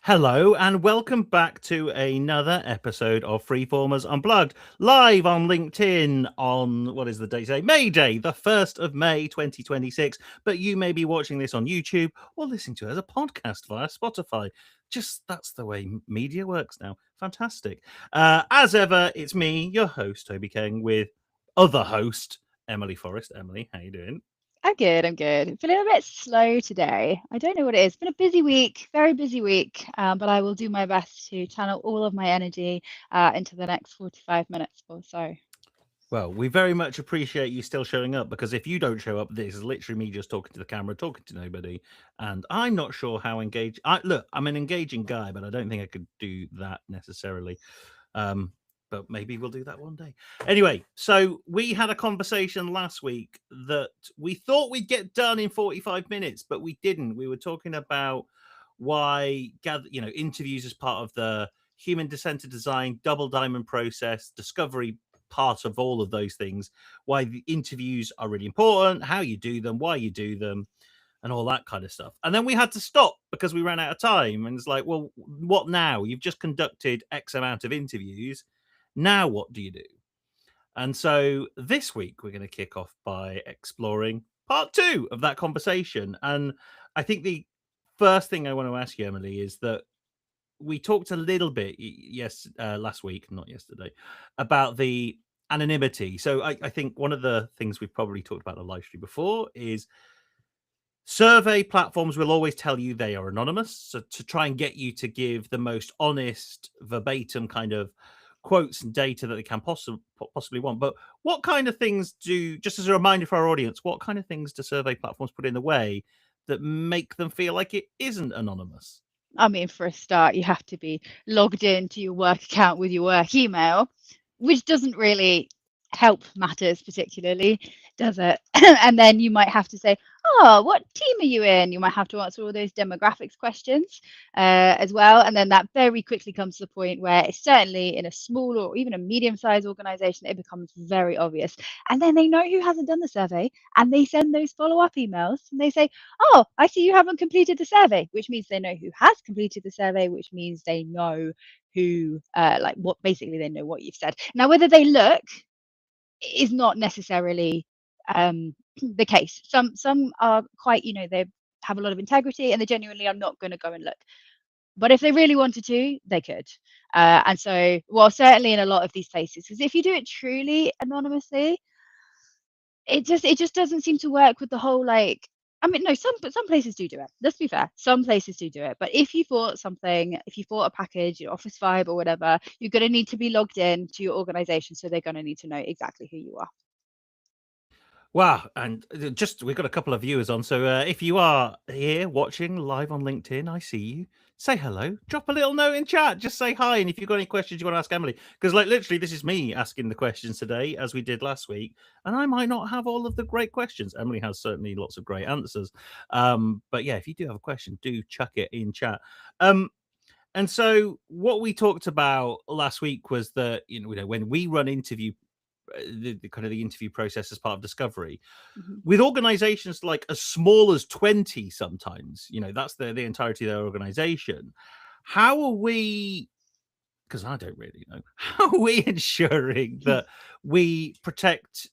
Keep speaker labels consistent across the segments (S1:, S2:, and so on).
S1: Hello and welcome back to another episode of Freeformers Unplugged, live on LinkedIn on, what is the date today? May Day, the 1st of May 2026. But you may be watching this on YouTube or listening to it as a podcast via Spotify. Just that's the way media works now. Fantastic. As ever, it's me, your host, Toby King, with other host, Emily Forrest. Emily, how you doing?
S2: I'm good. I'm good. Feeling a bit slow today. I don't know what it is. It's been a busy week, very busy week, but I will do my best to channel all of my energy into the next 45 minutes or so.
S1: Well, we very much appreciate you still showing up because if you don't show up, this is literally me just talking to the camera, talking to nobody, and I'm not sure how engaged. I'm an engaging guy, but I don't think I could do that necessarily. Um, but maybe we'll do that one day. Anyway, so we had a conversation last week that we thought we'd get done in 45 minutes, but we didn't. We were talking about why interviews as part of the human centered design double diamond process discovery part of all of those things, why the interviews are really important, how you do them, why you do them, and all that kind of stuff. And then we had to stop because we ran out of time. And it's like, well, what now? You've just conducted X amount of interviews. Now what do you do? And so this week we're going to kick off by exploring part two of that conversation. And I think the first thing I want to ask you, Emily, is that we talked a little bit last week, not yesterday, about the anonymity. So I think one of the things we've probably talked about in the live stream before is survey platforms will always tell you they are anonymous, so to try and get you to give the most honest verbatim kind of quotes and data that they can possibly want. But what kind of things do, just as a reminder for our audience, what kind of things do survey platforms put in the way that make them feel like it isn't anonymous?
S2: I mean, for a start, you have to be logged into your work account with your work email, which doesn't really help matters particularly, does it? And then you might have to say, oh, what team are you in? You might have to answer all those demographics questions as well. And then that very quickly comes to the point where it's certainly in a small or even a medium-sized organization, it becomes very obvious. And then they know who hasn't done the survey and they send those follow-up emails and they say, oh, I see you haven't completed the survey, which means they know who has completed the survey, which means they know who, like what, basically they know what you've said. Now, whether they look is not necessarily the case. Some are quite, they have a lot of integrity and they genuinely are not going to go and look. But if they really wanted to, they could. And so, well, certainly in a lot of these places, because if you do it truly anonymously, it just doesn't seem to work with the whole like. I mean, no, some places do it. Let's be fair. Some places do it. But if you bought something, if you bought a package, your Office 5 or whatever, you're going to need to be logged in to your organization. So they're going to need to know exactly who you are.
S1: Wow, and just we've got a couple of viewers on, so if you are here watching live on LinkedIn, I see you. Say hello, drop a little note in chat, just say hi, and if you've got any questions you want to ask Emily, because like literally this is me asking the questions today, as we did last week, and I might not have all of the great questions. Emily has certainly lots of great answers, but yeah, if you do have a question, do chuck it in chat. And so what we talked about last week was that when we run interview the kind of the interview process as part of discovery
S2: Mhm.
S1: with organizations like as small as 20 sometimes, that's the entirety of their organization. How are we, because I don't really know, how are we ensuring that we protect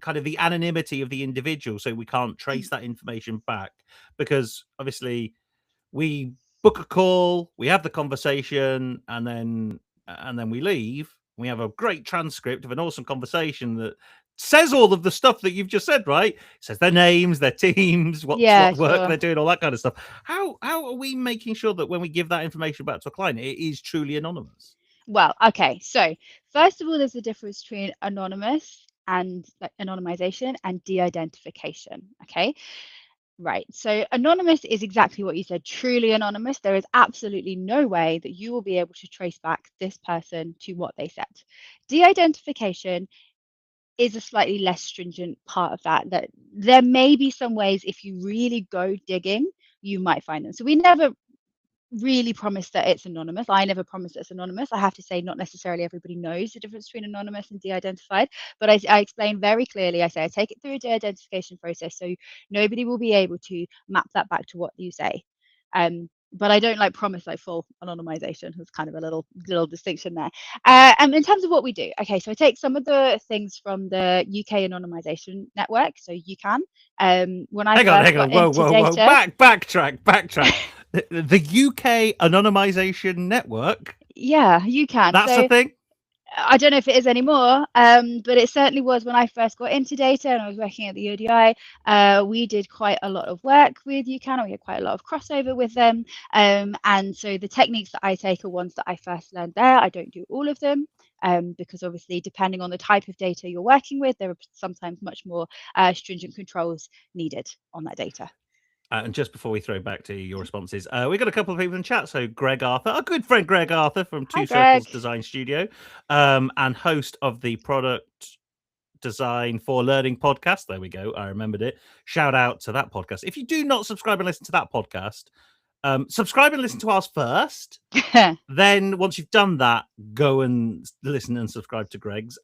S1: kind of the anonymity of the individual so we can't trace that information back? Because obviously we book a call, we have the conversation, and then we leave. We have a great transcript of an awesome conversation that says all of the stuff that you've just said, right? It says their names, their teams, what
S2: Yeah,
S1: work
S2: sure.
S1: they're doing, all that kind of stuff. How are we making sure that when we give that information back to a client, it is truly anonymous?
S2: Well, okay. So first of all, there's a difference between anonymous and like anonymization and de-identification. Okay. Right. So anonymous is exactly what you said, truly anonymous. There is absolutely no way that you will be able to trace back this person to what they said. De-identification is a slightly less stringent part of that. That there may be some ways if you really go digging, you might find them. So we never really promise that it's anonymous. I never promise it's anonymous. I have to say, not necessarily everybody knows the difference between anonymous and de-identified, but I explain very clearly. I say I take it through a de-identification process, so nobody will be able to map that back to what you say. but I don't like promise like full anonymization. There's kind of a little distinction there. And in terms of what we do, okay, so I take some of the things from the UK anonymization network, so you can. When I first
S1: Hang
S2: got
S1: on, whoa,
S2: into
S1: whoa, whoa,
S2: data,
S1: backtrack. The UK anonymization network.
S2: yeah, you can.
S1: That's a
S2: So
S1: thing.
S2: I don't know if it is anymore, but it certainly was when I first got into data and I was working at the ODI. We did quite a lot of work with UCAN, and we had quite a lot of crossover with them. And so the techniques that I take are ones that I first learned there. I don't do all of them. Because obviously, depending on the type of data you're working with, there are sometimes much more stringent controls needed on that data.
S1: And just before we throw back to your responses, we got a couple of people in chat. So Greg Arthur, our good friend Greg Arthur from
S2: Hi,
S1: Two Circles
S2: Greg.
S1: Design Studio, and host of the Product Design for Learning podcast. There we go. I remembered it. Shout out to that podcast. If you do not subscribe and listen to that podcast, subscribe and listen to ours first. Then once you've done that, go and listen and subscribe to Greg's.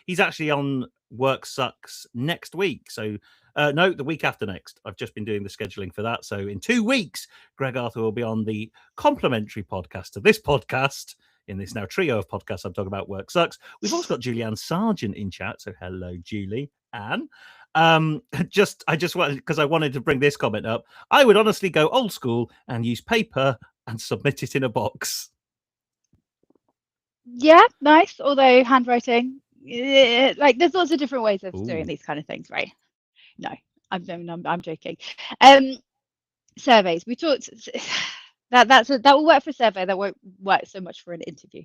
S1: He's actually on Work Sucks next week. So no, the week after next. I've just been doing the scheduling for that. So in 2 weeks, Greg Arthur will be on the complimentary podcast to this podcast. In this now trio of podcasts, I'm talking about Work Sucks. We've also got Julianne Sargent in chat. So hello, Julie. Anne. I just wanted, because I wanted to bring this comment up. I would honestly go old school and use paper and submit it in a box.
S2: Yeah, nice. Although handwriting, like there's lots of different ways of doing these kind of things, right? No, I'm joking. Surveys. We talked that will work for a survey. That won't work so much for an interview.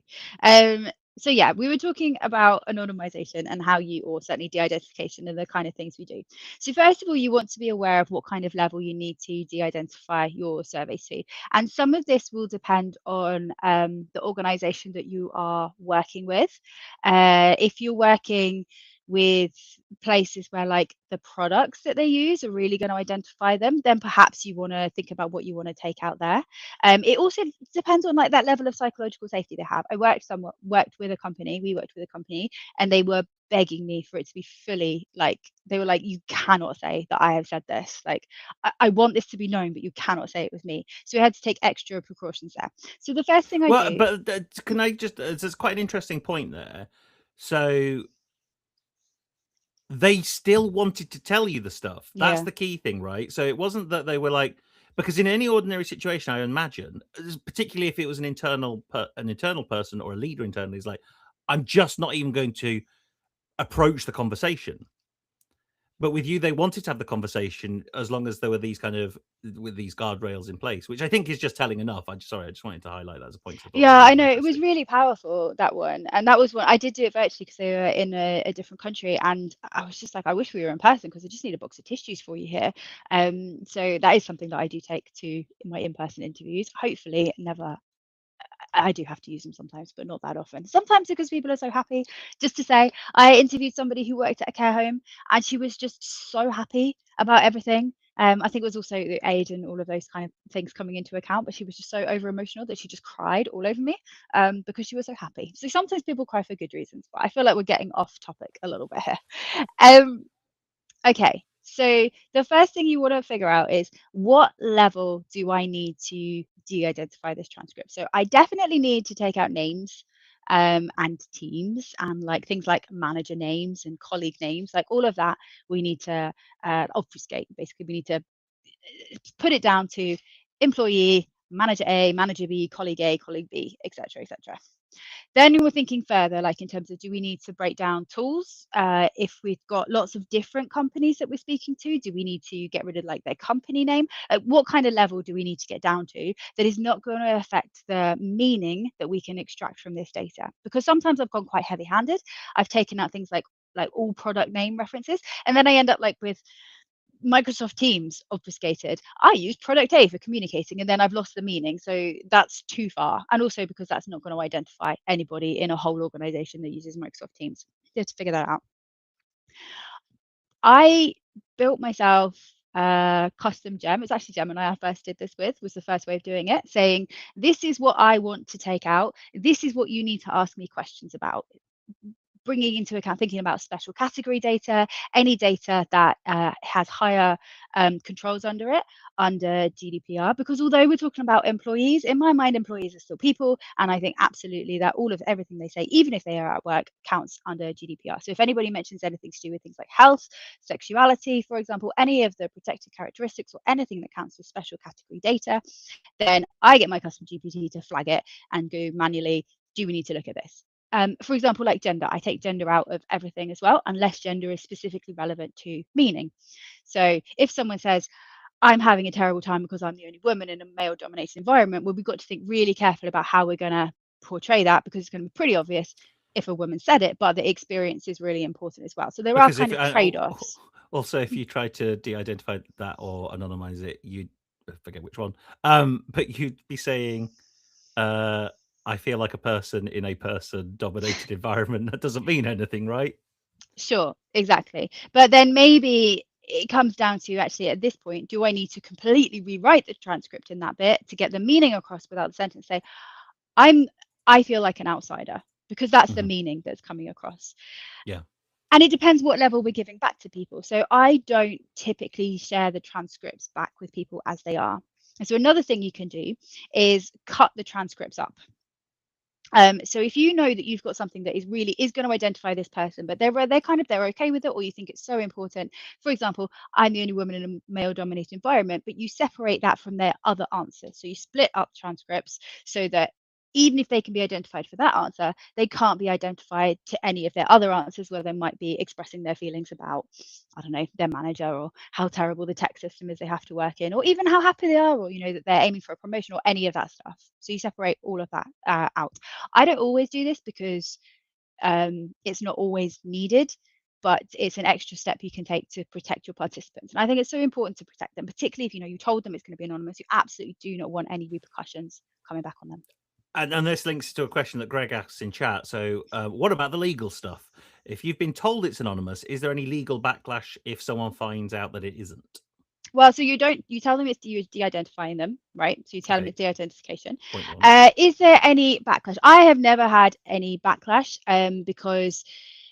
S2: So yeah, we were talking about anonymization and how you, or certainly de-identification and the kind of things we do. So first of all, you want to be aware of what kind of level you need to de-identify your surveys to. And some of this will depend on the organization that you are working with. If you're working with places where like the products that they use are really going to identify them, then perhaps you want to think about what you want to take out there. It also depends on like that level of psychological safety they have. We worked with a company, and they were begging me for it to be fully, like, they were like, you cannot say that I have said this. Like, I want this to be known, but you cannot say it was me. So we had to take extra precautions there. So the first thing I do.
S1: But can I just? There's quite an interesting point there. So they still wanted to tell you the stuff. That's
S2: Yeah.
S1: the key thing, right? So it wasn't that they were like, because in any ordinary situation, I imagine, particularly if it was an internal person or a leader internally, is like, I'm just not even going to approach the conversation. But with you, they wanted to have the conversation as long as there were these kind of with these guardrails in place, which I think is just telling enough. I just wanted to highlight that as a point. I thought
S2: Yeah,
S1: was
S2: I
S1: really
S2: know it was
S1: interesting.
S2: really powerful, that one, and that was one I did do it virtually because they were in a different country, and I was just like, I wish we were in person because I just need a box of tissues for you here. So that is something that I do take to in my in-person interviews. Hopefully, never. I do have to use them sometimes, but not that often. Sometimes because people are so happy. Just to say, I interviewed somebody who worked at a care home, and she was just so happy about everything. I think it was also the age and all of those kind of things coming into account, but she was just so over emotional that she just cried all over me because she was so happy. So sometimes people cry for good reasons, but I feel like we're getting off topic a little bit here. Um, Okay, so the first thing you want to figure out is what level do I need to de-identify this transcript? So I definitely need to take out names and teams and like things like manager names and colleague names, like all of that we need to obfuscate. Basically, we need to put it down to employee, manager A, manager B, colleague B, etc., etc. Then we were thinking further, like in terms of, do we need to break down tools? If we've got lots of different companies that we're speaking to, do we need to get rid of like their company name? What kind of level do we need to get down to that is not going to affect the meaning that we can extract from this data? Because sometimes I've gone quite heavy-handed. I've taken out things like all product name references, and then I end up like with Microsoft Teams obfuscated. I use product A for communicating, and then I've lost the meaning. So that's too far. And also because that's not going to identify anybody in a whole organization that uses Microsoft Teams. You have to figure that out. I built myself a custom gem. It's actually Gemini I first did this with, was the first way of doing it, saying, this is what I want to take out. This is what you need to ask me questions about. bringing into account, thinking about special category data, any data that has higher controls under it, under GDPR. Because although we're talking about employees, in my mind, employees are still people. And I think absolutely that all of everything they say, even if they are at work, counts under GDPR. So if anybody mentions anything to do with things like health, sexuality, for example, any of the protected characteristics or anything that counts as special category data, then I get my custom GPT to flag it and go manually, do we need to look at this? For example, like gender, I take gender out of everything as well, unless gender is specifically relevant to meaning. So if someone says, I'm having a terrible time because I'm the only woman in a male dominated environment, well, we've got to think really careful about how we're going to portray that, because it's going to be pretty obvious if a woman said it, but the experience is really important as well. So there are
S1: Because
S2: kind
S1: if
S2: of trade-offs.
S1: also if you try to de-identify that or anonymize it, you forget which one. But you'd be saying, uh, "I feel like a person in a person-dominated environment." That doesn't mean anything, right?
S2: Sure, exactly. But then maybe it comes down to, actually at this point, do I need to completely rewrite the transcript in that bit to get the meaning across without the sentence? Say, I'm I feel like an outsider, because that's the
S1: Mhm.
S2: meaning that's coming across.
S1: Yeah.
S2: And it depends what level we're giving back to people. So I don't typically share the transcripts back with people as they are. And so another thing you can do is cut the transcripts up. So if you know that you've got something that is going to identify this person, but they're okay with it, or you think it's so important. For example, I'm the only woman in a male-dominated environment, but you separate that from their other answers. So you split up transcripts so that even if they can be identified for that answer, they can't be identified to any of their other answers where they might be expressing their feelings about, I don't know, their manager, or how terrible the tech system is they have to work in, or even how happy they are, or that they're aiming for a promotion, or any of that stuff. So you separate all of that out. I don't always do this because it's not always needed, but it's an extra step you can take to protect your participants. And I think it's so important to protect them, particularly if you told them it's going to be anonymous. You absolutely do not want any repercussions coming back on them.
S1: And this links to a question that Greg asks in chat. So, what about the legal stuff? If you've been told it's anonymous, is there any legal backlash if someone finds out that it isn't?
S2: Well, so you tell them it's you de-identifying them, right? So you tell them
S1: Okay,
S2: it's de-identification.
S1: point one.
S2: Is there any backlash? I have never had any backlash, because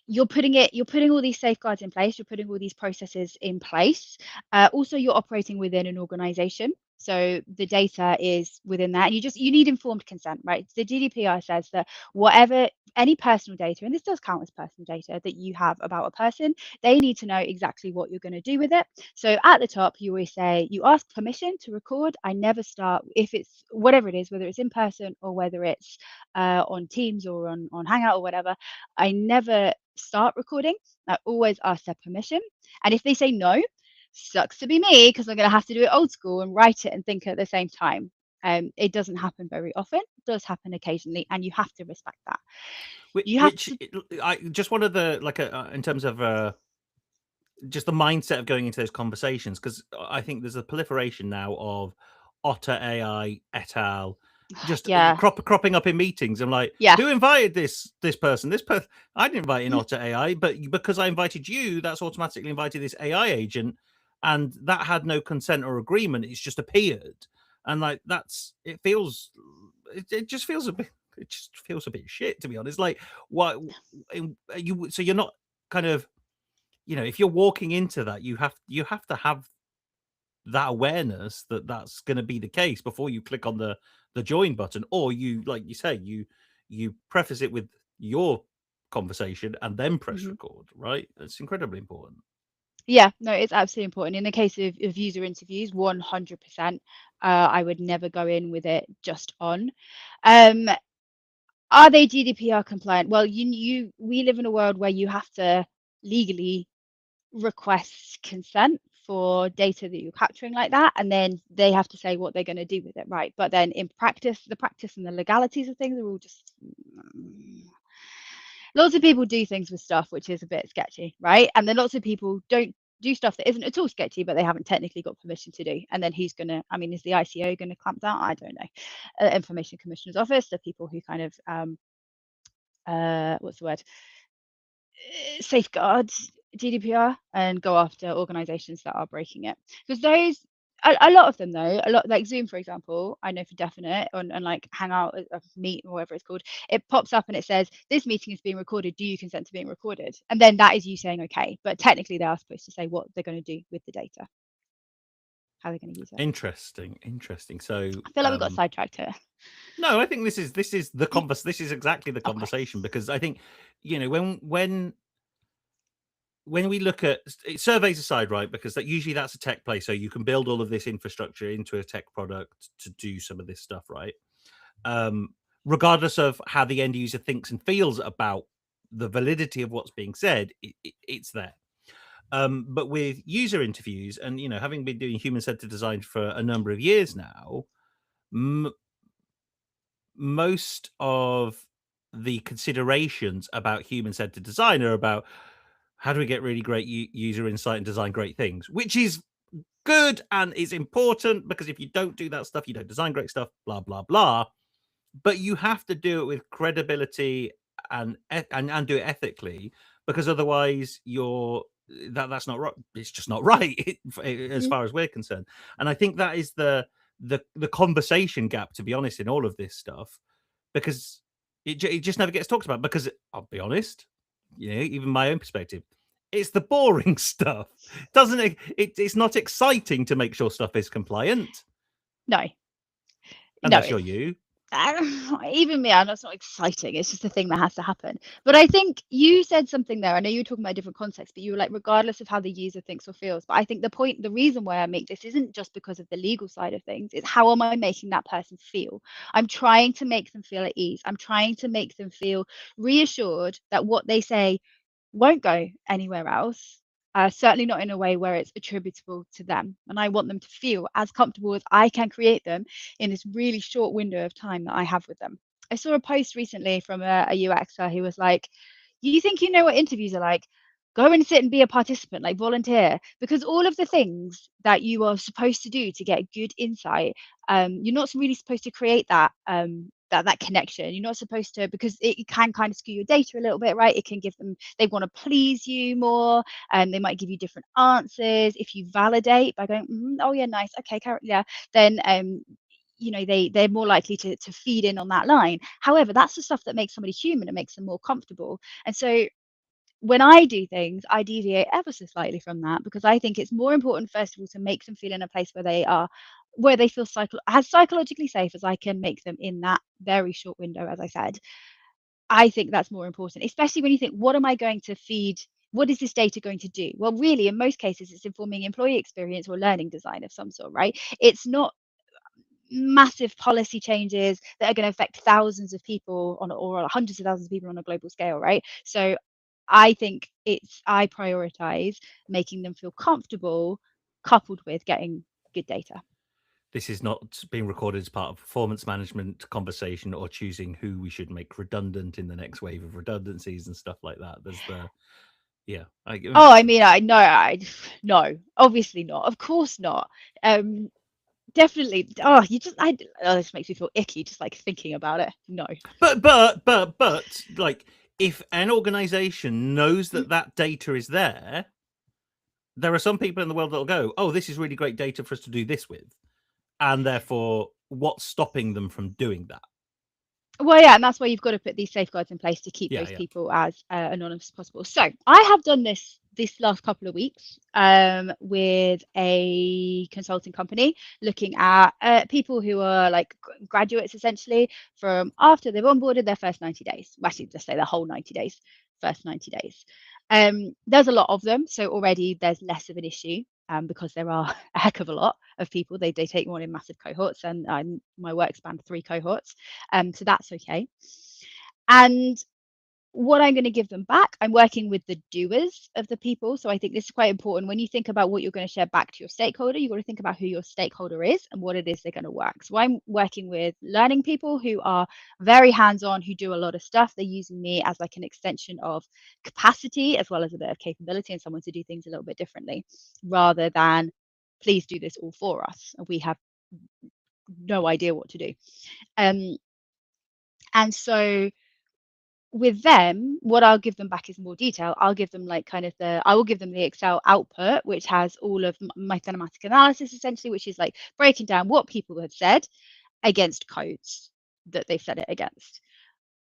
S2: you're putting all these safeguards in place, you're putting all these processes in place. Also, you're operating within an organization, so the data is within that. You need informed consent, right? The GDPR says that whatever, any personal data, and this does count as personal data, that you have about a person, they need to know exactly what you're going to do with it. So at the top, you always say you ask permission to record. I never start, if it's whatever it is, whether it's in person or whether it's on Teams or on Hangout or whatever, I never start recording. I always ask their permission. And if they say no, sucks to be me, because I'm going to have to do it old school and write it and think at the same time. It doesn't happen very often. It does happen occasionally, and you have to respect that. You have
S1: Which
S2: to.
S1: I just one of the in terms of just the mindset of going into those conversations, because I think there's a proliferation now of Otter AI et al. Just
S2: Yeah,
S1: cropping up in meetings. I'm like,
S2: yeah.
S1: who invited this person? This person I didn't invite in Otter AI, but because I invited you, that's automatically invited this AI agent, and that had no consent or agreement. It's just appeared, and like it just feels a bit. It just feels a bit shit, to be honest. Like, what you? So you're not kind of, if you're walking into that, you have to have that awareness that that's going to be the case before you click on the join button, or you, like you say, you preface it with your conversation and then press
S2: Mhm.
S1: record. Right? It's incredibly important.
S2: Yeah, no, it's absolutely important. In the case of user interviews, 100%, I would never go in with it just on. Um, are they GDPR compliant? Well, we live in a world where you have to legally request consent for data that you're capturing like that, and then they have to say what they're going to do with it, right? But then in practice, the practice and the legalities of things are all just lots of people do things with stuff which is a bit sketchy, right? And then lots of people don't do stuff that isn't at all sketchy, but they haven't technically got permission to do. And then who's going to, I mean, is the ICO going to clamp down? I don't know. Information Commissioner's Office, the people who kind of, what's the word? Safeguard GDPR and go after organizations that are breaking it. Because those, A lot of them though, a lot like Zoom, for example, I know for definite on like Hangout, Meet, or whatever it's called, it pops up and it says, "This meeting is being recorded. Do you consent to being recorded?" And then that is you saying okay, but technically they are supposed to say what they're going to do with the data, how they're going to use it.
S1: Interesting. So,
S2: I feel like we got sidetracked here.
S1: no, I think this is exactly the
S2: Okay.
S1: conversation, because I think, when we look at surveys aside, right? Because usually that's a tech play, so you can build all of this infrastructure into a tech product to do some of this stuff, right? Um, Regardless of how the end user thinks and feels about the validity of what's being said, it's there. But with user interviews, and having been doing human-centered design for a number of years now, most of the considerations about human-centered design are about how do we get really great user insight and design great things, which is good and is important, because if you don't do that stuff, you don't design great stuff, blah blah blah. But you have to do it with credibility and do it ethically, because otherwise that's not right. It's just not right as
S2: Mm.
S1: far as we're concerned. And I think that is the conversation gap, to be honest, in all of this stuff, because it just never gets talked about. Because I'll be honest, even my own perspective, it's the boring stuff, doesn't it? It's not exciting to make sure stuff is compliant,
S2: No, no,
S1: unless you're you.
S2: even me, I know it's not exciting. It's just a thing that has to happen. But I think you said something there. I know you were talking about a different context, but you were like, regardless of how the user thinks or feels. But I think the reason why I make this isn't just because of the legal side of things. It's how am I making that person feel? I'm trying to make them feel at ease. I'm trying to make them feel reassured that what they say won't go anywhere else. Certainly not in a way where it's attributable to them. And I want them to feel as comfortable as I can create them in this really short window of time that I have with them. I saw a post recently from a UXer who was like, "You think you know what interviews are like? Go and sit and be a participant, like volunteer, because all of the things that you are supposed to do to get good insight, you're not really supposed to create that connection. You're not supposed to, because it can kind of skew your data a little bit, right? It can give them, they want to please you more, and they might give you different answers. If you validate by going, oh yeah, nice, okay, yeah, then they're more likely to feed in on that line. However, that's the stuff that makes somebody human and makes them more comfortable. And so when I do things, I deviate ever so slightly from that, because I think it's more important, first of all, to make them feel in a place where they feel as psychologically safe as I can make them in that very short window, as I said. I think that's more important, especially when you think, what am I going to feed? What is this data going to do? Well, really, in most cases, it's informing employee experience or learning design of some sort, right? It's not massive policy changes that are going to affect thousands of people or hundreds of thousands of people on a global scale, right? So I think I prioritize making them feel comfortable, coupled with getting good data.
S1: This is not being recorded as part of performance management conversation or choosing who we should make redundant in the next wave of redundancies and stuff like that. There's yeah.
S2: Oh, I mean, no, obviously not. Of course not. Definitely. This makes me feel icky just like thinking about it. No.
S1: but like, if an organization knows
S2: Mm.
S1: that data is there are some people in the world that'll go, oh, this is really great data for us to do this with. And therefore, what's stopping them from doing that?
S2: Well, yeah, and that's why you've got to put these safeguards in place to keep those
S1: Yeah.
S2: people as anonymous as possible. So I have done this last couple of weeks with a consulting company, looking at people who are like graduates, essentially, from after they've onboarded their first 90 days. Actually, just say the whole 90 days, first 90 days. There's a lot of them, so already there's less of an issue. Because there are a heck of a lot of people. They take one in massive cohorts, and my work spanned 3 cohorts. So that's okay. And what I'm going to give them back, I'm working with the doers of the people. So I think this is quite important. When you think about what you're going to share back to your stakeholder, you've got to think about who your stakeholder is and what it is they're going to work. So I'm working with learning people who are very hands-on, who do a lot of stuff. They're using me as like an extension of capacity as well as a bit of capability, and someone to do things a little bit differently, rather than please do this all for us. And we have no idea what to do. And so with them, what I'll give them back is more detail. I'll give them like kind of I will give them the Excel output, which has all of my thematic analysis essentially, which is like breaking down what people have said against codes that they've said it against.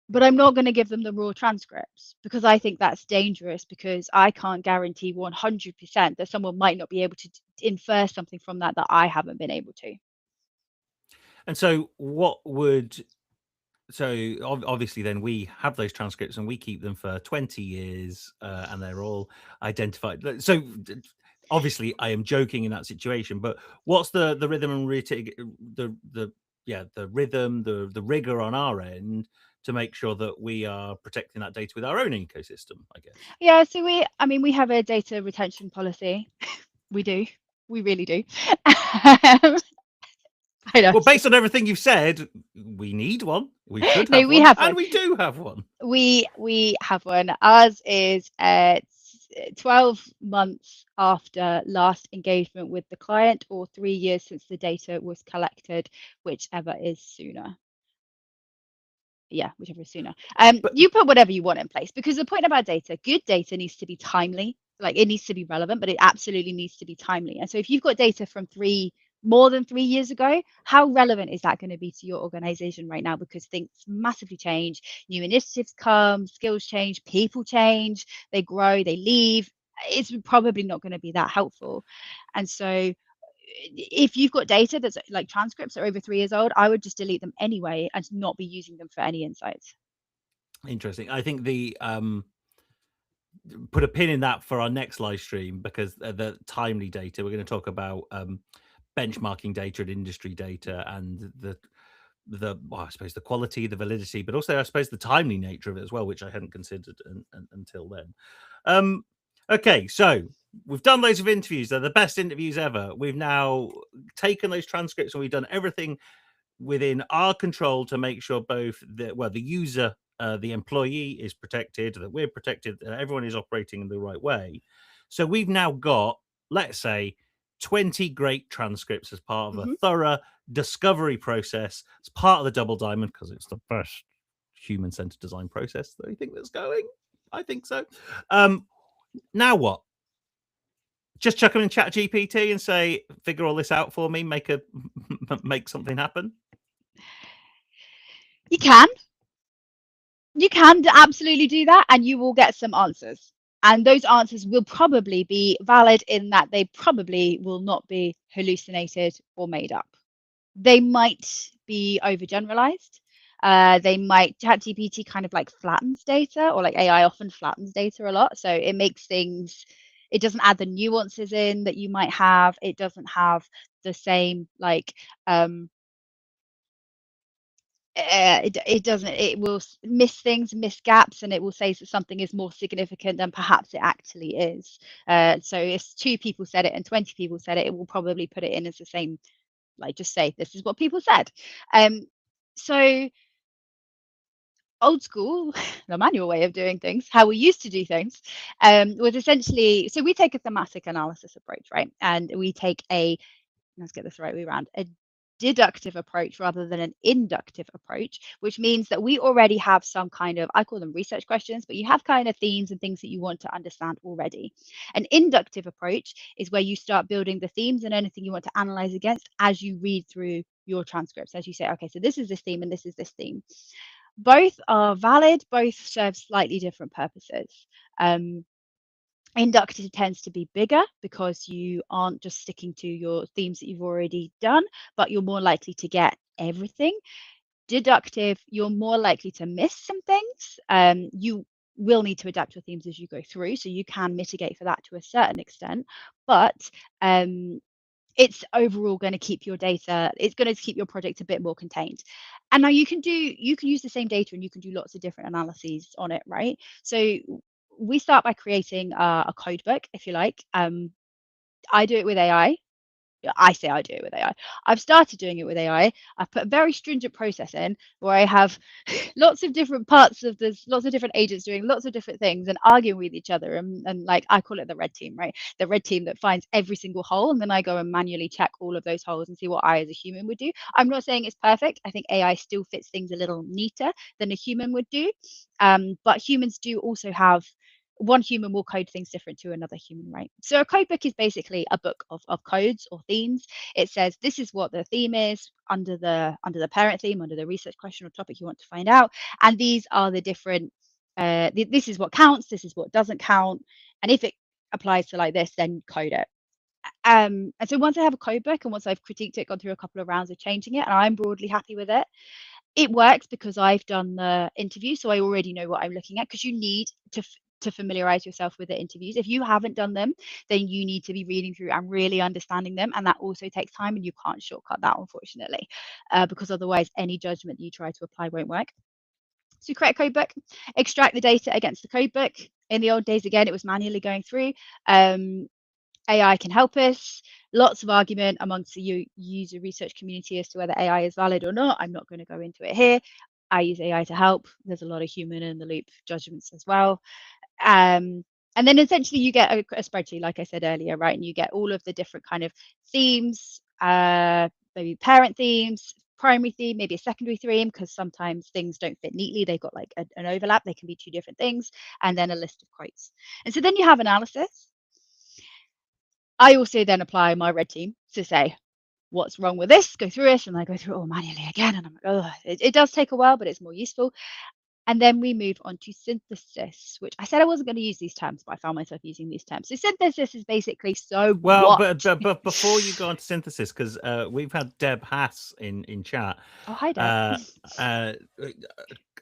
S2: But I'm not going to give them the raw transcripts because I think that's dangerous, because I can't guarantee 100% that someone might not be able to infer something from that I haven't been able to.
S1: And so, what would so obviously then we have those transcripts and we keep them for 20 years, and they're all identified. So obviously I am joking in that situation, but what's the rhythm and the yeah, the rhythm, the rigor on our end to make sure that we are protecting that data with our own ecosystem, I guess?
S2: Yeah, so we have a data retention policy. We do. We really do. I know.
S1: Well, based on everything you've said, we need one, we should
S2: No,
S1: have
S2: we
S1: one,
S2: have one.
S1: and we do have one.
S2: We have one. Ours is 12 months after last engagement with the client, or 3 years since the data was collected, whichever is sooner. Yeah, whichever is sooner.
S1: But
S2: You put whatever you want in place, because the point about data, good data needs to be timely. Like, it needs to be relevant, but it absolutely needs to be timely. And so if you've got data from more than 3 years ago, how relevant is that going to be to your organization right now? Because things massively change, new initiatives come, skills change, people change, they grow, they leave. It's probably not going to be that helpful. And so if you've got data that's like transcripts that are over 3 years old, I would just delete them anyway and not be using them for any insights.
S1: interesting. I think the put a pin in that for our next live stream, because the timely data, we're going to talk about benchmarking data and industry data, and well, I suppose the quality, the validity, but also I suppose the timely nature of it as well, which I hadn't considered until then. Okay, so we've done loads of interviews. They're the best interviews ever. We've now taken those transcripts and we've done everything within our control to make sure both the user, the employee is protected, that we're protected, that everyone is operating in the right way. So we've now got, let's say, 20 great transcripts as part of a
S2: Mm-hmm.
S1: thorough discovery process, as part of the double diamond, because it's the best human-centered design process that I think that's going. I think so. Now what? Just chuck them in Chat GPT and say, figure all this out for me, make something happen.
S2: You can. You can absolutely do that, and you will get some answers. And those answers will probably be valid in that they probably will not be hallucinated or made up. They might be overgeneralized. They might, ChatGPT kind of like flattens data, or like AI often flattens data a lot. So it makes things, it doesn't add the nuances in that you might have. It doesn't have the same like it doesn't, it will miss things, miss gaps, and it will say that something is more significant than perhaps it actually is. So if 2 people said it and 20 people said it, it will probably put it in as the same, like just say this is what people said. So old school, the manual way of doing things, how we used to do things, was essentially, so we take a thematic analysis approach, right? And we take let's get this the right way around, a deductive approach rather than an inductive approach, which means that we already have some kind of, I call them research questions, but you have kind of themes and things that you want to understand already. An inductive approach is where you start building the themes and anything you want to analyze against as you read through your transcripts, as you say, okay, so this is this theme and this is this theme. Both are valid, both serve slightly different purposes. Inductive tends to be bigger because you aren't just sticking to your themes that you've already done, but you're more likely to get everything. Deductive, you're more likely to miss some things. You will need to adapt your themes as you go through, so you can mitigate for that to a certain extent, but it's overall going to keep your data, it's going to keep your project a bit more contained. And now you can use the same data and you can do lots of different analyses on it, right? So we start by creating a code book, if you like. I do it with AI. I say I do it with AI. I've started doing it with AI. I've put a very stringent process in where I have lots of different parts of this, lots of different agents doing lots of different things and arguing with each other. And like I call it the red team, right? The red team that finds every single hole. And then I go and manually check all of those holes and see what I as a human would do. I'm not saying it's perfect. I think AI still fits things a little neater than a human would do. But humans do also have one human will code things different to another human, right? So a code book is basically a book of codes or themes. It says this is what the theme is under the parent theme, under the research question or topic you want to find out, and these are the different. This is what counts. This is what doesn't count, and if it applies to like this, then code it. And so once I have a code book and once I've critiqued it, gone through a couple of rounds of changing it, and I'm broadly happy with it, it works because I've done the interview, so I already know what I'm looking at. Because you need to familiarize yourself with the interviews. If you haven't done them, then you need to be reading through and really understanding them, and that also takes time, and you can't shortcut that, unfortunately, because otherwise any judgment you try to apply won't work. So you create a code book, extract the data against the code book. In the old days, again, it was manually going through. AI can help us. Lots of argument amongst the user research community as to whether AI is valid or not. I'm not going to go into it here. I use AI to help. There's a lot of human in the loop judgments as well. And then essentially you get a spreadsheet, like I said earlier, right? And you get all of the different kind of themes, maybe parent themes, primary theme, maybe a secondary theme, because sometimes things don't fit neatly. They've got like an overlap. They can be two different things, and then a list of quotes. And so then you have analysis. I also then apply my red team to say, what's wrong with this? Go through it, and I go through it all manually again. And I'm like, oh, it does take a while, but it's more useful. And then we move on to synthesis, which I said I wasn't going to use these terms, but I found myself using these terms. So synthesis is basically
S1: Well,
S2: what?
S1: but before you go on to synthesis, because we've had Deb Haas in chat.
S2: Oh, hi, Deb.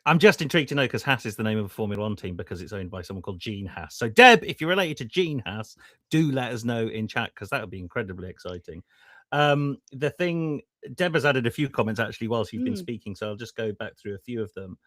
S1: I'm just intrigued to know, because Haas is the name of a Formula One team because it's owned by someone called Gene Haas. So Deb, if you're related to Gene Haas, do let us know in chat, because that would be incredibly exciting. The thing, Deb has added a few comments actually whilst you've been speaking, so I'll just go back through a few of them.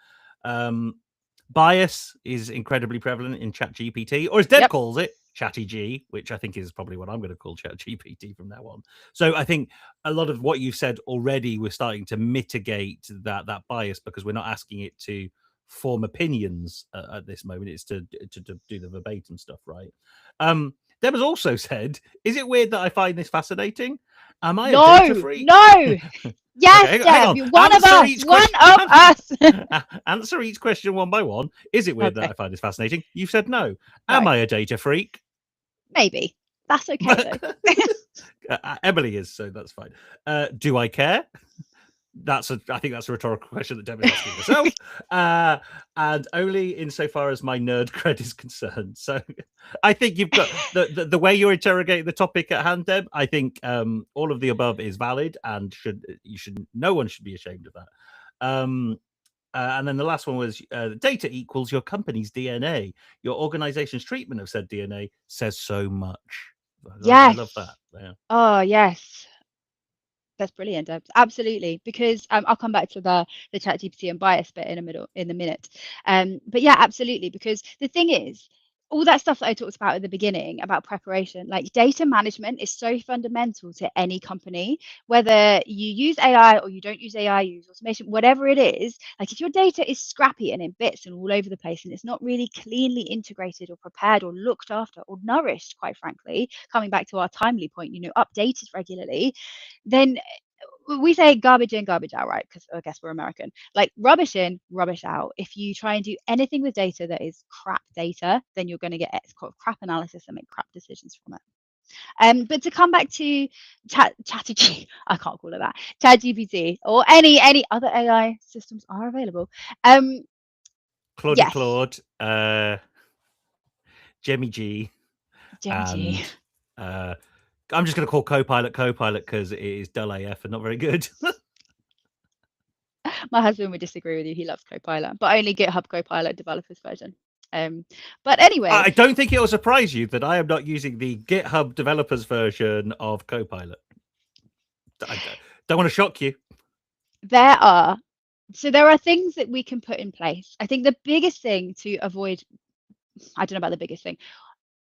S1: Bias is incredibly prevalent in ChatGPT, or as Deb calls it, Chatty G, which I think is probably what I'm going to call ChatGPT from now on. So I think a lot of what you've said already, we're starting to mitigate that bias, because we're not asking it to form opinions at this moment. It's to do the verbatim stuff, right? Deb has also said, is it weird that I find this fascinating? Am I a data freak?
S2: No. Yes, okay, Deb, you're one of us. One of us.
S1: Answer each question one by one. Is it weird that I find this fascinating? You've said no. Am I a data freak?
S2: Maybe. That's okay, though.
S1: Emily is, so that's fine. Do I care? I think that's a rhetorical question that Deb is asking herself. And only insofar as my nerd cred is concerned. So I think you've got the way you're interrogating the topic at hand, Deb. I think all of the above is valid, and no one should be ashamed of that. And then the last one was data equals your company's DNA. Your organization's treatment of said DNA says so much. I love that. Yeah.
S2: Oh, yes. That's brilliant. Absolutely, because I'll come back to the ChatGPT and bias bit in a minute. But yeah, absolutely, because the thing is, all that stuff that I talked about at the beginning about preparation, like data management is so fundamental to any company, whether you use AI or you don't use AI, you use automation, whatever it is. Like if your data is scrappy and in bits and all over the place, and it's not really cleanly integrated or prepared or looked after or nourished, quite frankly, coming back to our timely point, updated regularly, then we say garbage in, garbage out, right? Because I guess we're American. Like rubbish in, rubbish out. If you try and do anything with data that is crap data, then you're going to get crap analysis and make crap decisions from it. But to come back to ChatGPT, I can't call it that, ChatGPT, or any other AI systems are available.
S1: Claude, Jemmy G,
S2: and
S1: I'm just going to call Copilot because it is dull AF and not very good.
S2: My husband would disagree with you. He loves Copilot, but only GitHub Copilot developers version. But anyway,
S1: I don't think it will surprise you that I am not using the GitHub developers version of Copilot. I don't want to shock you.
S2: There are things that we can put in place. I think the biggest thing to avoid, I don't know about the biggest thing,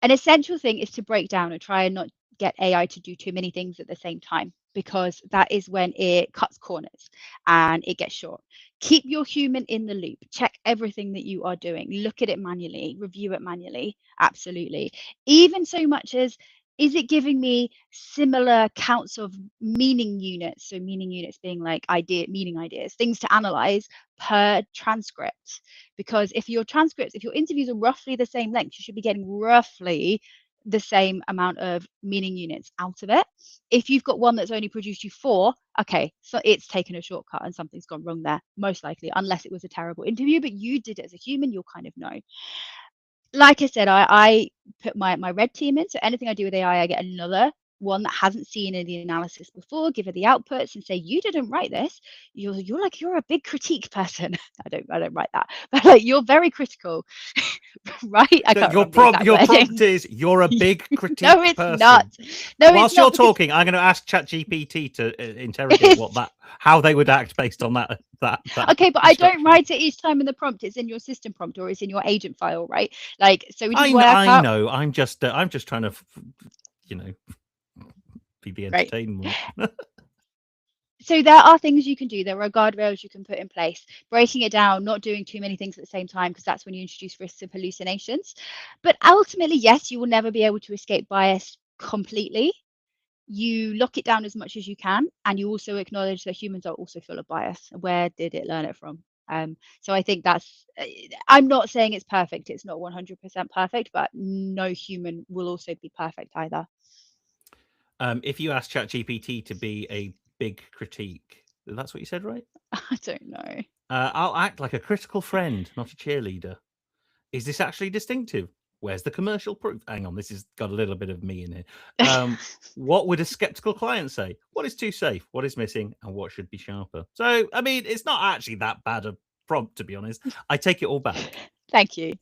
S2: an essential thing is to break down and try and not get AI to do too many things at the same time, because that is when it cuts corners and it gets short. Keep your human in the loop. Check everything that you are doing. Look at it manually, review it manually. Absolutely. Even so much as, is it giving me similar counts of meaning units? So meaning units being like meaning ideas, things to analyze per transcript. Because if your transcripts, if your interviews are roughly the same length, you should be getting roughly the same amount of meaning units out of it. If you've got one that's only produced you 4, okay, so it's taken a shortcut and something's gone wrong there, most likely, unless it was a terrible interview, but you did it as a human, you'll kind of know. Like I said, I put my red team in. So anything I do with AI, I get another one that hasn't seen any analysis before, give her the outputs and say, you didn't write this. You're a big critique person. I don't write that, but like, you're very critical, right? I can't remember the exact
S1: Your prompt
S2: wording.
S1: is, you're a big critique
S2: No, it's
S1: person.
S2: not. No, it's
S1: Whilst you're
S2: not, because
S1: talking, I'm going to ask ChatGPT to interrogate how they would act based on that.
S2: okay, but I don't
S1: instruction.
S2: write it each time in the prompt. It's in your system prompt, or it's in your agent file, right? Like, so we just work
S1: I
S2: out.
S1: know. I'm just trying to, you know, be the
S2: Right.
S1: entertainment.
S2: So there are things you can do. There are guardrails you can put in place, breaking it down, not doing too many things at the same time, because that's when you introduce risks of hallucinations. But ultimately, yes, you will never be able to escape bias completely. You lock it down as much as you can, and you also acknowledge that humans are also full of bias. Where did it learn it from? So I think that's, I'm not saying it's perfect. It's not 100% perfect, but no human will also be perfect either.
S1: If you ask ChatGPT to be a big critique, that's what you said, right?
S2: I don't know.
S1: I'll act like a critical friend, not a cheerleader. Is this actually distinctive? Where's the commercial proof? Hang on, this has got a little bit of me in here. What would a skeptical client say? What is too safe? What is missing? And what should be sharper? So, I mean, it's not actually that bad a prompt, to be honest. I take it all back.
S2: Thank you.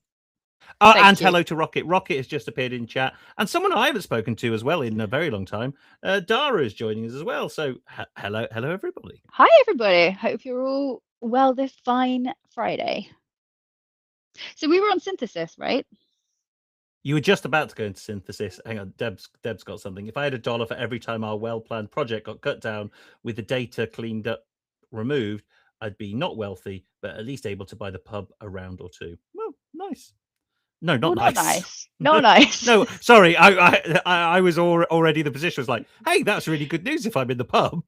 S1: And
S2: Thank you.
S1: hello to Rocket. Rocket has just appeared in chat. And someone I haven't spoken to as well in a very long time. Dara is joining us as well. So, hello, everybody.
S2: Hi, everybody. Hope you're all well this fine Friday. So we were on synthesis, right?
S1: You were just about to go into synthesis. Hang on, Deb's got something. If I had $1 for every time our well-planned project got cut down with the data cleaned up, removed, I'd be not wealthy, but at least able to buy the pub a round or two. Well, nice. No, not
S2: Well,
S1: nice.
S2: not nice. Not nice.
S1: No, sorry. I was already the position was like, hey, that's really good news if I'm in the pub.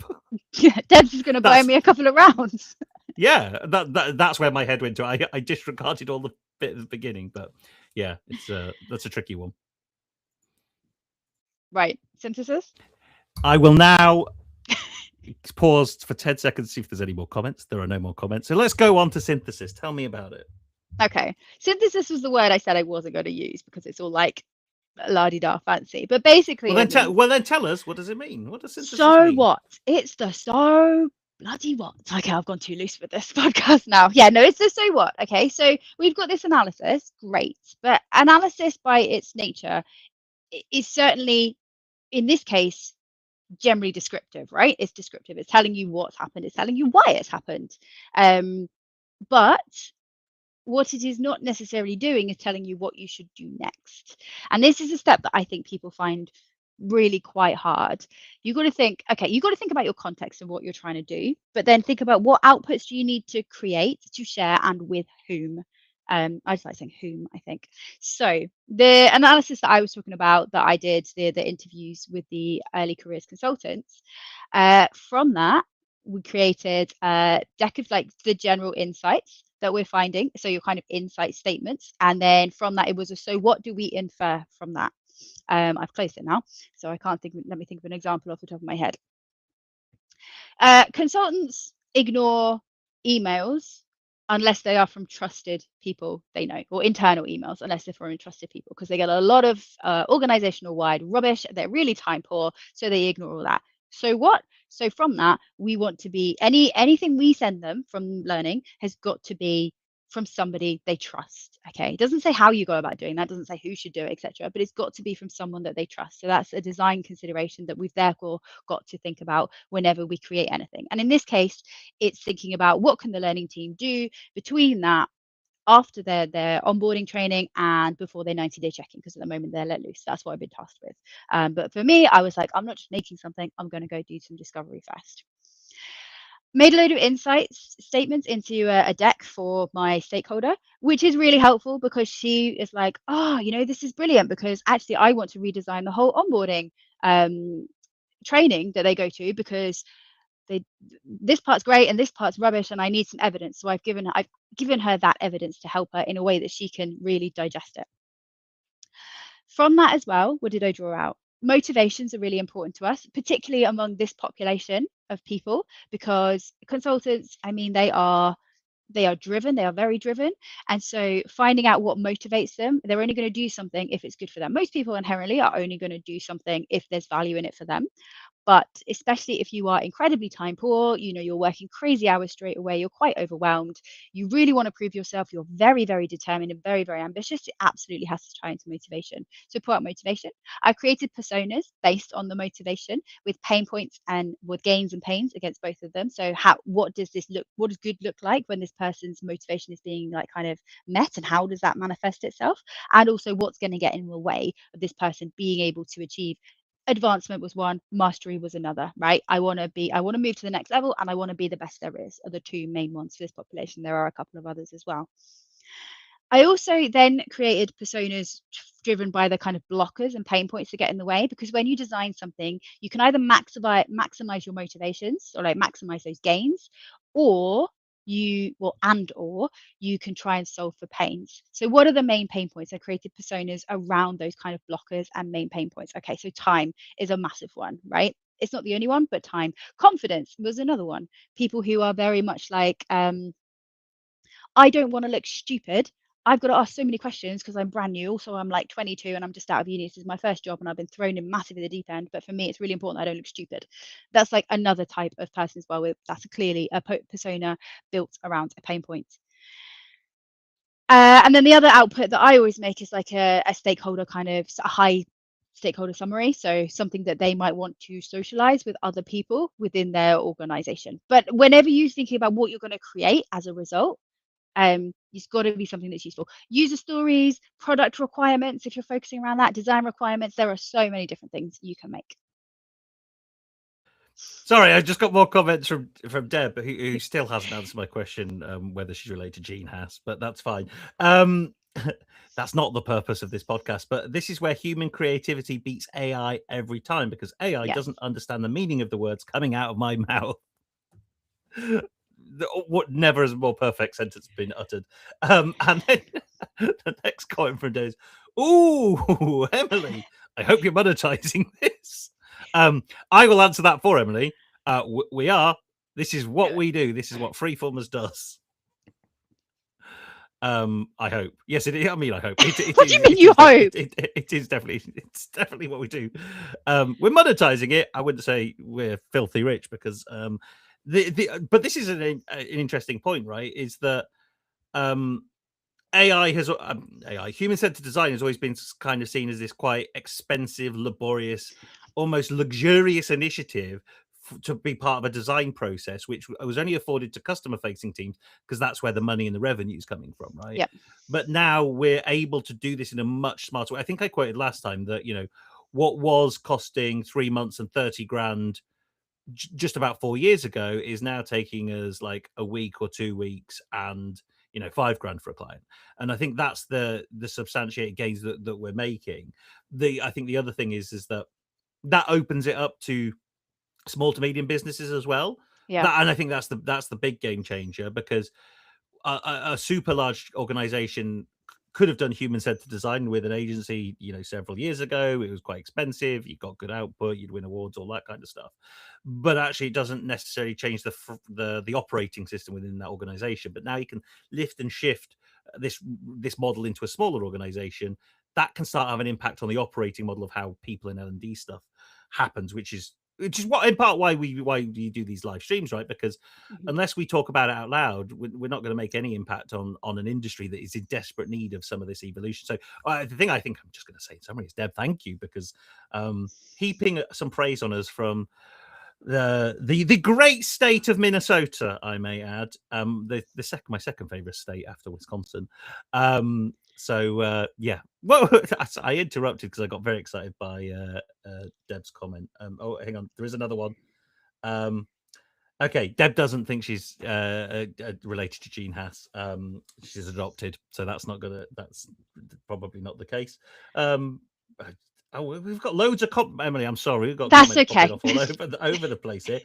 S2: Yeah, Deb's is going to buy me a couple of rounds.
S1: Yeah, that's where my head went to. I disregarded all the bit at the beginning, but yeah, it's that's a tricky one.
S2: Right, synthesis.
S1: I will now pause for 10 seconds to see if there's any more comments. There are no more comments. So let's go on to synthesis. Tell me about it.
S2: Okay, synthesis was the word I said I wasn't going to use because it's all like la-di-da fancy. But basically,
S1: well then tell us, what does it mean? What does synthesis mean?
S2: What? It's the so bloody what? Okay, I've gone too loose with this podcast now. Yeah, no, it's the so what. Okay, so we've got this analysis, great, but analysis by its nature is certainly, in this case, generally descriptive, right? It's descriptive. It's telling you what's happened. It's telling you why it's happened. But what it is not necessarily doing is telling you what you should do next. And this is a step that I think people find really quite hard. You've got to think, okay, you've got to think about your context and what you're trying to do, but then think about what outputs do you need to create, to share, and with whom. I just like saying whom, I think. So the analysis that I was talking about that I did, the interviews with the early careers consultants, from that, we created a deck of like the general insights that we're finding. So your kind of insight statements. And then from that, it was a, so what do we infer from that? I've closed it now, so I can't think. Let me think of an example off the top of my head. Consultants ignore emails unless they are from trusted people they know, or internal emails unless they're from trusted people, because they get a lot of organizational wide rubbish. They're really time poor, so they ignore all that. So what? So from that, we want to be anything we send them from learning has got to be from somebody they trust. Okay, it doesn't say how you go about doing that, doesn't say who should do it, etc., but it's got to be from someone that they trust. So that's a design consideration that we've therefore got to think about whenever we create anything. And in this case, it's thinking about what can the learning team do between that after their onboarding training and before their 90-day check-in, because at the moment they're let loose. That's what I've been tasked with. But for me, I was like, I'm not just making something, I'm going to go do some discovery first. Made a load of insights statements into a deck for my stakeholder, which is really helpful because she is like, oh, this is brilliant because actually I want to redesign the whole onboarding training that they go to, because this part's great and this part's rubbish and I need some evidence. So I've given her that evidence to help her in a way that she can really digest it. From that as well, what did I draw out? Motivations are really important to us, particularly among this population of people, because consultants, I mean, they are driven, they are very driven. And so finding out what motivates them, they're only going to do something if it's good for them. Most people inherently are only going to do something if there's value in it for them. But especially if you are incredibly time poor, you're working crazy hours straight away, you're quite overwhelmed, you really want to prove yourself, you're very, very determined and very, very ambitious, it absolutely has to tie into motivation. So pull out motivation. I've created personas based on the motivation, with pain points and with gains and pains against both of them. So what does good look like when this person's motivation is being like kind of met, and how does that manifest itself? And also what's going to get in the way of this person being able to achieve advancement was one, mastery was another, right? I want to move to the next level and I want to be the best there is, are the two main ones for this population. There are a couple of others as well. I also then created personas driven by the kind of blockers and pain points that get in the way, because when you design something, you can either maximize your motivations, or like maximize those gains, or or you can try and solve for pains. So what are the main pain points? I created personas around those kind of blockers and main pain points. Okay, so time is a massive one, right? It's not the only one, but time. Confidence was another one. People who are very much like, I don't want to look stupid. I've got to ask so many questions because I'm brand new. Also, I'm like 22 and I'm just out of uni. This is my first job and I've been thrown in massively the deep end. But for me, it's really important I don't look stupid. That's like another type of person as well. That's clearly a persona built around a pain point. And then the other output that I always make is like a stakeholder kind of a high stakeholder summary. So something that they might want to socialize with other people within their organization. But whenever you're thinking about what you're going to create as a result, it's got to be something that's useful. User stories, product requirements, if you're focusing around that, design requirements, there are so many different things you can make.
S1: Sorry, I just got more comments from Deb, who still hasn't answered my question whether she's related to Gene Haas, but that's fine. That's not the purpose of this podcast, but this is where human creativity beats AI every time, because AI doesn't understand the meaning of the words coming out of my mouth. What never has a more perfect sentence been uttered. And then the next comment from Dave is, "Ooh, Emily, I hope you're monetizing this." I will answer that for Emily. We are. This is what we do. This is what Freeformers does. I hope. Yes, it is. I mean, I hope.
S2: What do you mean you hope?
S1: It is definitely. It's definitely what we do. We're monetizing it. I wouldn't say we're filthy rich, because but this is an interesting point, right? Is that AI, human-centered design, has always been kind of seen as this quite expensive, laborious, almost luxurious initiative to be part of a design process, which was only afforded to customer-facing teams because that's where the money and the revenue is coming from, right?
S2: Yep.
S1: But now we're able to do this in a much smarter way. I think I quoted last time that what was costing 3 months and 30 grand just about 4 years ago is now taking us like a week or 2 weeks and 5 grand for a client. And I think that's the substantiated gains that we're making. I think the other thing is that opens it up to small to medium businesses as well.
S2: Yeah.
S1: And I think that's the big game changer, because a super large organization could have done human-centered design with an agency, several years ago. It was quite expensive. You got good output. You'd win awards, all that kind of stuff. But actually, it doesn't necessarily change the operating system within that organization. But now you can lift and shift this model into a smaller organization that can start having an impact on the operating model of how people in L&D stuff happens, which is what in part why you do these live streams, right? Because unless we talk about it out loud, we're not going to make any impact on an industry that is in desperate need of some of this evolution. So the thing I think I'm just going to say in summary is, Deb, thank you, because heaping some praise on us from The great state of Minnesota, I may add, my second favorite state after Wisconsin. Yeah, well, I interrupted because I got very excited by Deb's comment. Oh, hang on, there is another one. Okay, Deb doesn't think she's related to Gene Haas. She's adopted, so that's not gonna. That's probably not the case. Oh, we've got loads of Emily. I'm sorry, we've got
S2: That's
S1: comments popping
S2: okay.
S1: off all over the place here.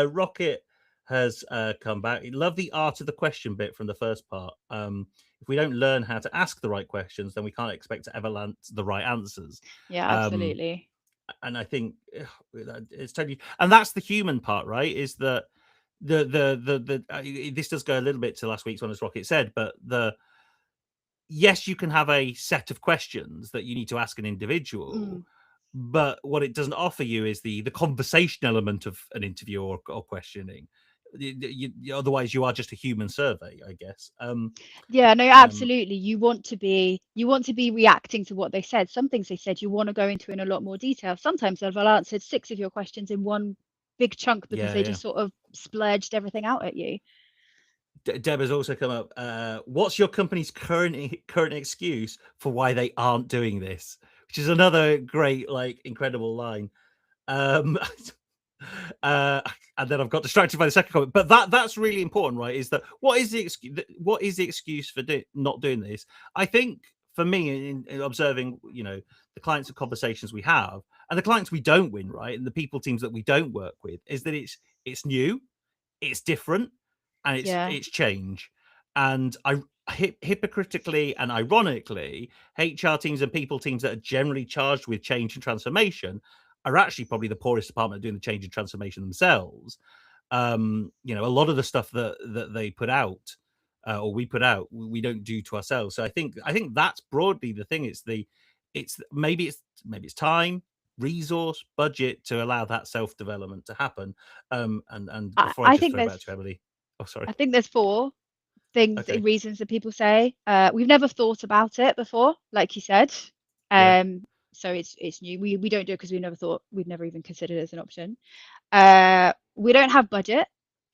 S1: Rocket has come back. Love the art of the question bit from the first part. If we don't learn how to ask the right questions, then we can't expect to ever land the right answers.
S2: Yeah, absolutely.
S1: And I think it's totally, and that's the human part, right? Is that this does go a little bit to last week's one, as Rocket said, but yes, you can have a set of questions that you need to ask an individual, but what it doesn't offer you is the conversation element of an interview or questioning. Otherwise, you are just a human survey, I guess.
S2: Yeah, no, absolutely. You want to be reacting to what they said. Some things they said you want to go into in a lot more detail. Sometimes they've answered 6 of your questions in one big chunk because they just sort of splurged everything out at you.
S1: Deb has also come up. What's your company's current excuse for why they aren't doing this? Which is another great, incredible line. And then I've got distracted by the second comment. But that's really important, right? Is that what is the excuse for not doing this? I think for me, in observing, the clients and conversations we have, and the clients we don't win, right, and the people teams that we don't work with, is that it's new, it's different, and it's change. And hypocritically and ironically, HR teams and people teams that are generally charged with change and transformation are actually probably the poorest department at doing the change and transformation themselves. A lot of the stuff that they put out, or we put out, we don't do to ourselves. So I think that's broadly the thing. Maybe it's time, resource, budget to allow that self development to happen. And before I just throw back to Emily. Oh, sorry.
S2: I think there's 4 things, reasons that people say. We've never thought about it before, like you said. So it's new. We don't do it because we've never even considered it as an option. We don't have budget,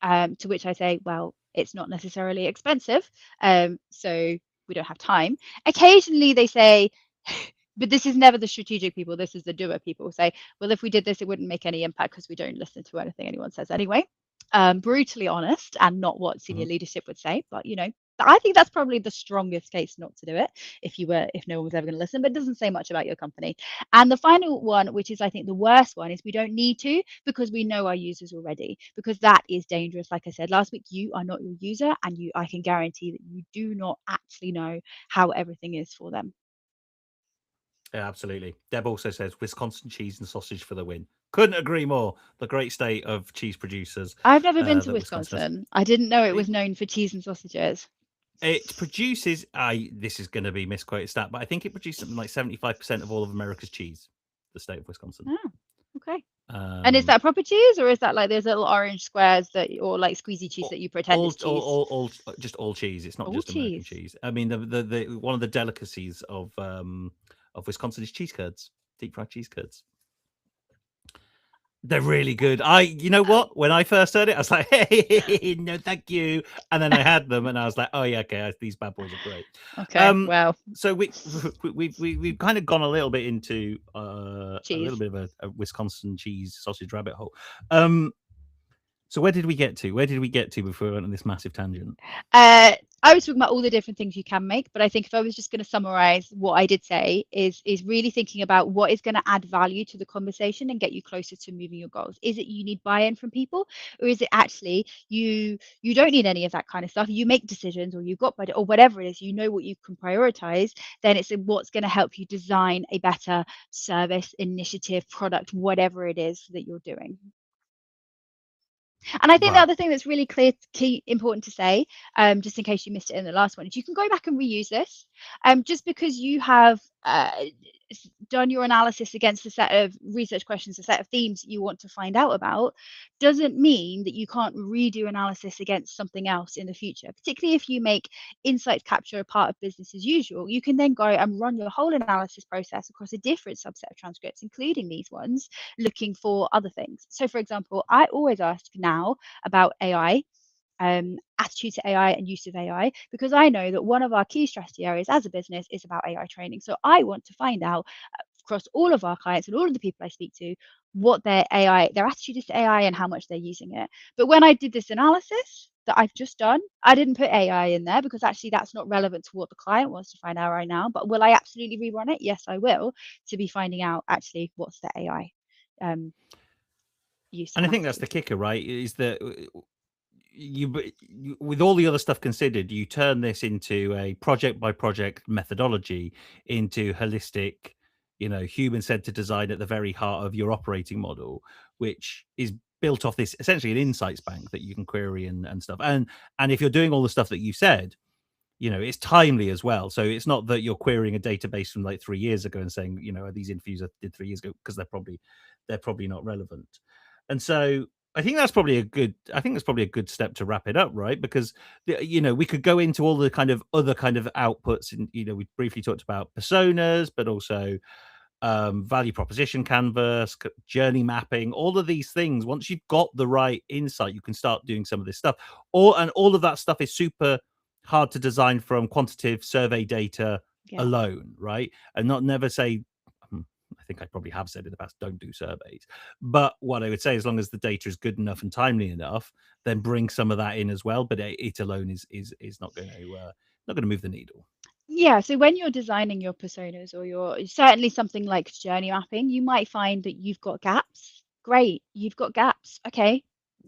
S2: to which I say, well, it's not necessarily expensive. So we don't have time. Occasionally they say, but this is never the strategic people, this is the doer people, say, well, if we did this, it wouldn't make any impact because we don't listen to anything anyone says anyway. Brutally honest and not what senior leadership would say, but I think that's probably the strongest case not to do it if no one was ever going to listen, but it doesn't say much about your company. And the final one, which is I think the worst one, is we don't need to because we know our users already, because that is dangerous. Like I said last week, you are not your user, and I can guarantee that you do not actually know how everything is for them.
S1: Yeah, absolutely. Deb also says Wisconsin cheese and sausage for the win. Couldn't agree more. The great state of cheese producers.
S2: I've never been to Wisconsin. I didn't know it was known for cheese and sausages.
S1: It produces, this is going to be misquoted stat, but I think it produces something like 75% of all of America's cheese, the state of Wisconsin.
S2: Oh, okay. And is that proper cheese, or is that like there's little orange squares or like squeezy cheese that you pretend is cheese?
S1: Just all cheese. It's not just American cheese. I mean, the one of the delicacies of Wisconsin is cheese curds, deep fried cheese curds. They're really good. You know what? When I first heard it, I was like, "Hey, no, thank you." And then I had them, and I was like, "Oh yeah, okay, these bad boys are great."
S2: Okay, wow.
S1: So we've kind of gone a little bit into a little bit of a Wisconsin cheese sausage rabbit hole. So where did we get to? Before we went on this massive tangent?
S2: I was talking about all the different things you can make, but I think if I was just going to summarize what I did say is really thinking about what is going to add value to the conversation and get you closer to moving your goals. Is it you need buy-in from people, or is it actually you don't need any of that kind of stuff? You make decisions, or you've got budget, or whatever it is, you know what you can prioritize. Then it's what's going to help you design a better service, initiative, product, whatever it is that you're doing. And I think the other thing that's really important to say, just in case you missed it in the last one, is you can go back and reuse this. Just because you have done your analysis against a set of research questions, a set of themes that you want to find out about, doesn't mean that you can't redo analysis against something else in the future. Particularly if you make insights capture a part of business as usual, you can then go and run your whole analysis process across a different subset of transcripts, including these ones, looking for other things. So, for example, I always ask now about AI, attitude to AI and use of AI, because I know that one of our key strategy areas as a business is about AI training. So I want to find out across all of our clients and all of the people I speak to what their attitude is to AI and how much they're using it. But when I did this analysis that I've just done, I didn't put AI in there because actually that's not relevant to what the client wants to find out right now. But will I absolutely rerun it? Yes, I will, to be finding out actually what's the AI um, use
S1: And
S2: and
S1: I think that's the
S2: attitude.
S1: kicker, right? Is that with all the other stuff considered, you turn this into a project by project methodology, into holistic, human centered design at the very heart of your operating model, which is built off this essentially an insights bank that you can query and stuff. And if you're doing all the stuff that you said, it's timely as well. So it's not that you're querying a database from like 3 years ago and saying, are these interviews I did 3 years ago, because they're probably not relevant. And so I think that's probably a good step to wrap it up, right? Because we could go into all the kind of other kind of outputs, and we briefly talked about personas, but also value proposition canvas, journey mapping, all of these things. Once you've got the right insight, you can start doing some of this stuff. And all of that stuff is super hard to design from quantitative survey data
S2: Yeah.
S1: alone, right? And not never say. I think I probably have said in the past, don't do surveys. But what I would say, as long as the data is good enough and timely enough, then bring some of that in as well. But it alone is not going to move the needle.
S2: Yeah, so when you're designing your personas or your certainly something like journey mapping, you might find that you've got gaps. Great, you've got gaps. Okay,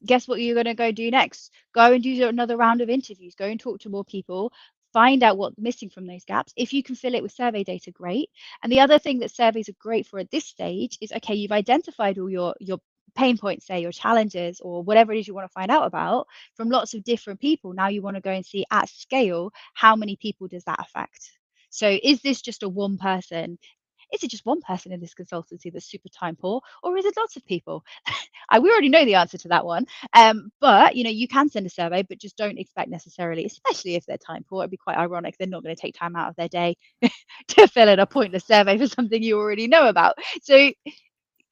S2: guess what you're going to go do next? Go and do another round of interviews. Go and talk to more people. Find out what's missing from those gaps. If you can fill it with survey data, great. And the other thing that surveys are great for at this stage is, okay, you've identified all your pain points, say your challenges or whatever it is you want to find out about from lots of different people. Now you want to go and see at scale, how many people does that affect? So is this just a one person? Is it just one person in this consultancy that's super time poor, or is it lots of people? We already know the answer to that one. But you can send a survey, but just don't expect necessarily, especially if they're time poor. It'd be quite ironic. They're not going to take time out of their day to fill in a pointless survey for something you already know about. So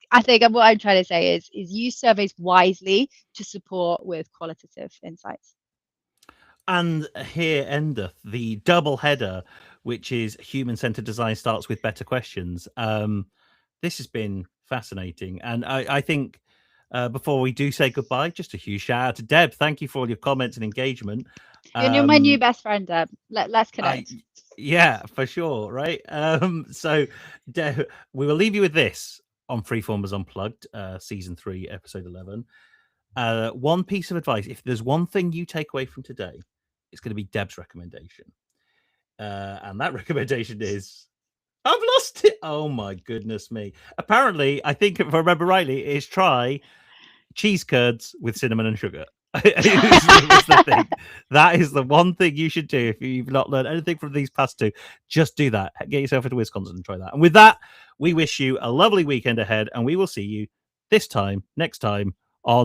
S2: I think what I'm trying to say is use surveys wisely to support with qualitative insights.
S1: And here endeth the double header, which is human centered design starts with better questions. This has been fascinating. And I think before we do say goodbye, just a huge shout out to Deb. Thank you for all your comments and engagement.
S2: You're my new
S1: Um,
S2: best friend, Deb. Let's
S1: I,
S2: connect.
S1: yeah, for sure. Right. So Deb, we will leave you with this on Freeformers Unplugged, season 3, episode 11. One piece of advice: if there's one thing you take away from today, it's going to be Deb's recommendation. And that recommendation is I've lost it. Oh my goodness me. Apparently, I think if I remember rightly, is try cheese curds with cinnamon and sugar. Is the thing. That is the one thing you should do if you've not learned anything from these past two. Just do that. Get yourself into Wisconsin and try that. And with that, we wish you a lovely weekend ahead, and we will see you this time next time